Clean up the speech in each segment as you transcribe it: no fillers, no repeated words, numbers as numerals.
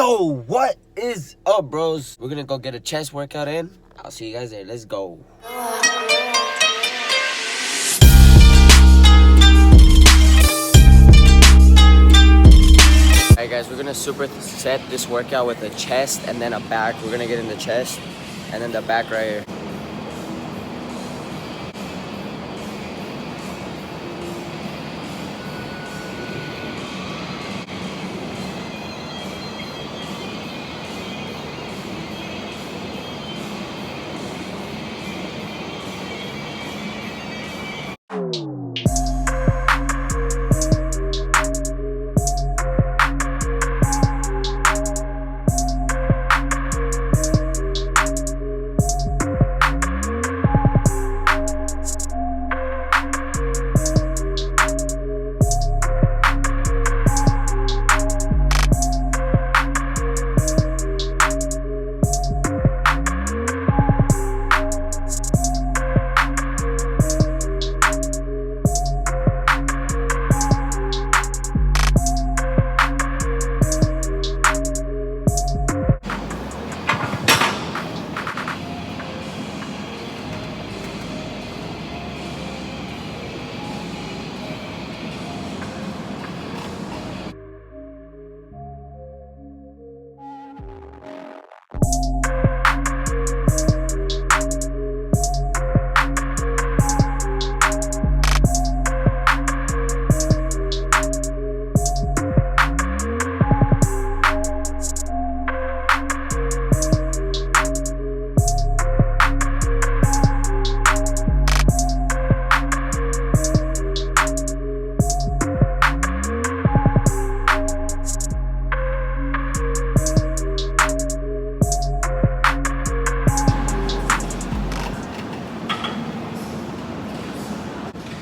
Yo, what is up, bros? We're gonna go get a chest workout in. I'll see you guys there. Let's go. Alright guys, we're gonna superset this workout with a chest and then a back. We're gonna get in the chest and then the back right here.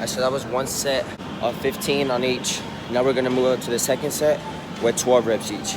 So that was one set of 15 on each. Now we're gonna move on to the second set with 12 reps each.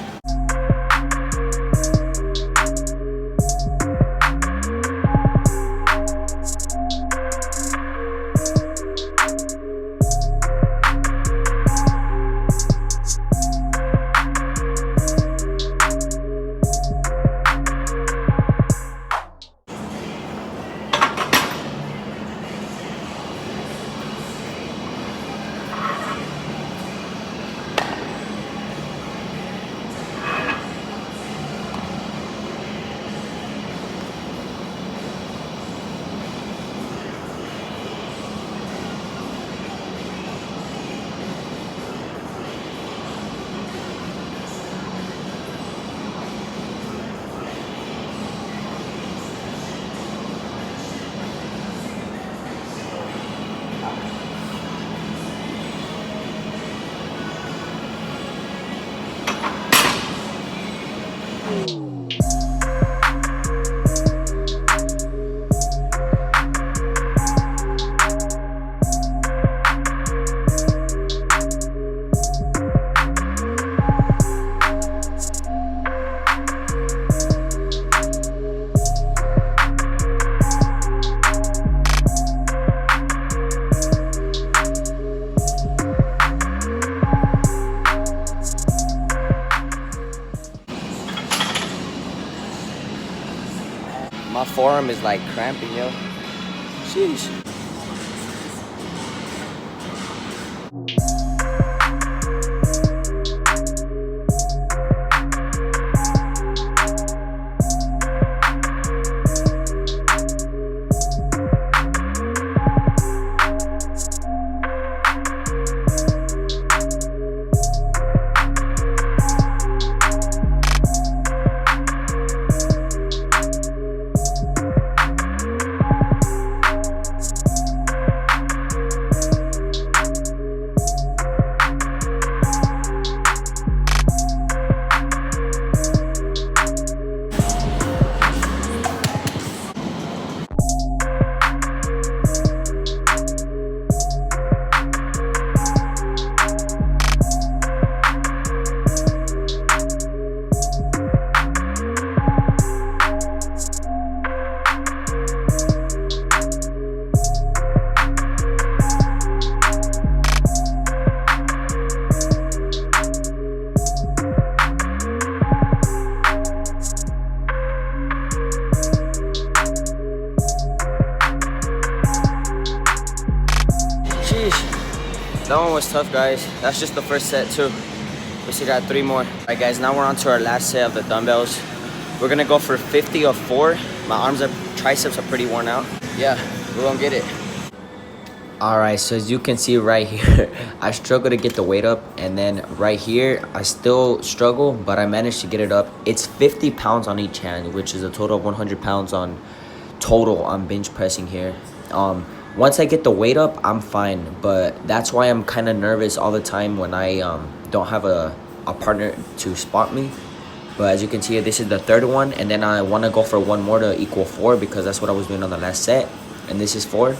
My forearm is like cramping, yo. Sheesh. That one was tough, guys. That's just the first set too. We still got 3 more. All right, guys, now we're on to our last set of the dumbbells. We're gonna go for 50 of 4. My triceps are pretty worn out. Yeah, we're gonna get it. All right, so as you can see right here, I struggle to get the weight up, and then right here, I still struggle, but I managed to get it up. It's 50 pounds on each hand, which is a total of 100 pounds on total on bench pressing here. Once I get the weight up, I'm fine, but that's why I'm kind of nervous all the time when I don't have a partner to spot me. But as you can see, this is the 3rd one, and then I want to go for 1 more to equal 4 because that's what I was doing on the last set, and this is 4.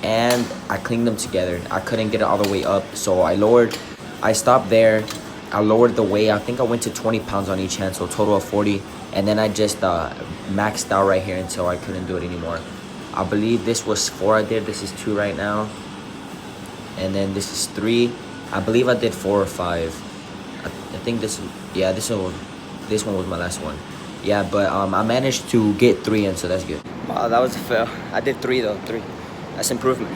And I cleaned them together. I couldn't get it all the way up, so I stopped there. I lowered the weight. I think I went to 20 pounds on each hand, so a total of 40. And then I just maxed out right here until I couldn't do it anymore. I believe this was 4 I did. This is 2 right now. And then this is 3. I believe I did 4 or 5. I think this one was my last one. Yeah, but I managed to get 3 in, so that's good. Wow, that was a fail. I did 3 though, 3. That's improvement.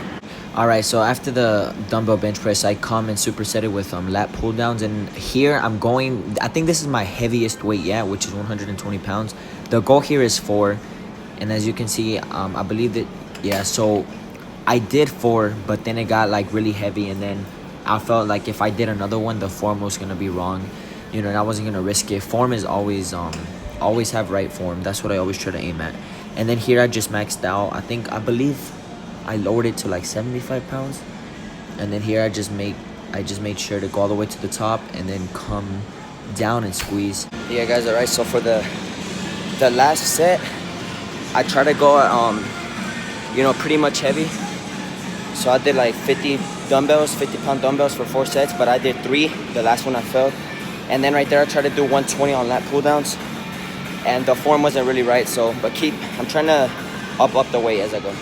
All right, so after the dumbbell bench press, I come and superset it with lat pull downs. And here I'm going, I think this is my heaviest weight yet, which is 120 pounds. The goal here is 4. And as you can see, I believe that, yeah, so I did 4, but then it got like really heavy. And then I felt like if I did another one, the form was going to be wrong. You know, and I wasn't going to risk it. Form is always have right form. That's what I always try to aim at. And then here I just maxed out. I believe I lowered it to like 75 pounds. And then here I just made sure to go all the way to the top and then come down and squeeze. Yeah, guys, all right, so for the last set, I try to go you know, pretty much heavy. So I did like 50 pound dumbbells for 4 sets, but I did 3. The last one I failed. And then right there I tried to do 120 on lat pull downs, and the form wasn't really right. So but I'm trying to up the weight as I go.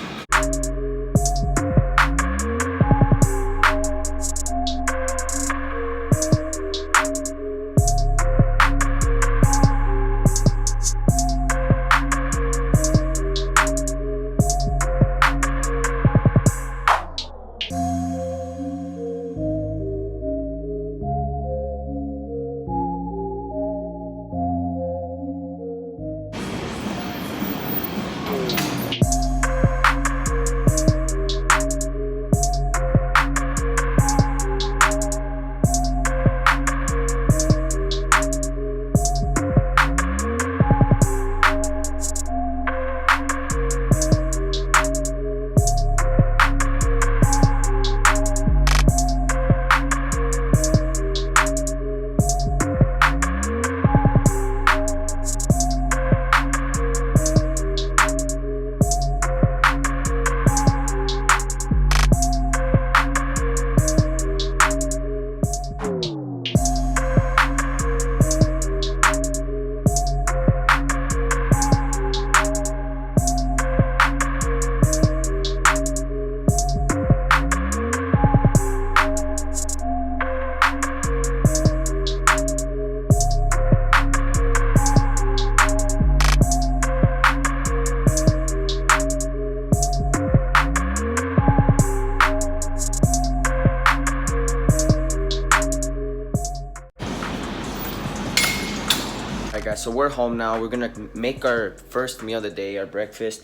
Guys, so we're home now. We're gonna make our first meal of the day, our breakfast.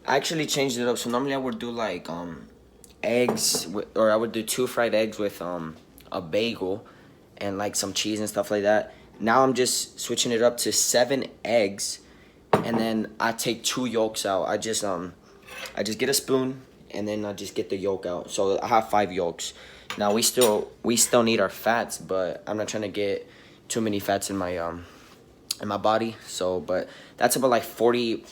I actually changed it up. So normally I would do like eggs or I would do 2 fried eggs with a bagel and like some cheese and stuff like that. Now I'm just switching it up to 7 eggs, and then I take 2 yolks out. I just get a spoon and then I just get the yolk out. So I have 5 yolks. Now we still need our fats, but I'm not trying to get too many fats in my body. So but that's about like 40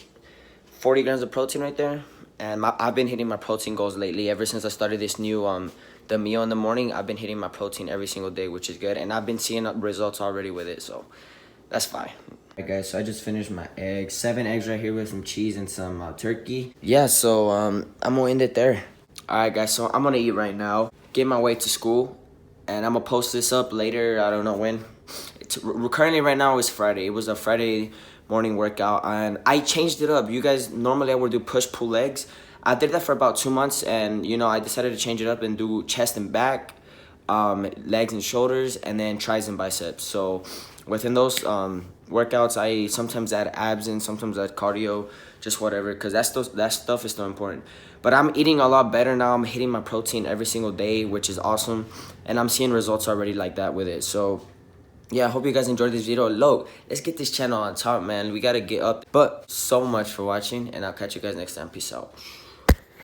grams of protein right there. And I've been hitting my protein goals lately. Ever since I started this new the meal in the morning, I've been hitting my protein every single day, which is good, and I've been seeing results already with it, so that's fine. Alright guys, so I just finished my eggs. 7 eggs right here with some cheese and some turkey. Yeah, so I'm gonna end it there. Alright guys, so I'm gonna eat right now, get my way to school, and I'm gonna post this up later. I don't know when. Currently right now it's Friday. It was a Friday morning workout, and I changed it up. You guys, normally I would do push-pull legs. I did that for about 2 months, and you know, I decided to change it up and do chest and back. legs and shoulders, and then tris and biceps. So within those workouts, I sometimes add abs in, sometimes add cardio, just whatever, because that stuff is still important. But I'm eating a lot better now. I'm hitting my protein every single day, which is awesome, and I'm seeing results already like that with it. So yeah, I hope you guys enjoyed this video. Look, let's get this channel on top, man. We gotta get up. But so much for watching, and I'll catch you guys next time. Peace out.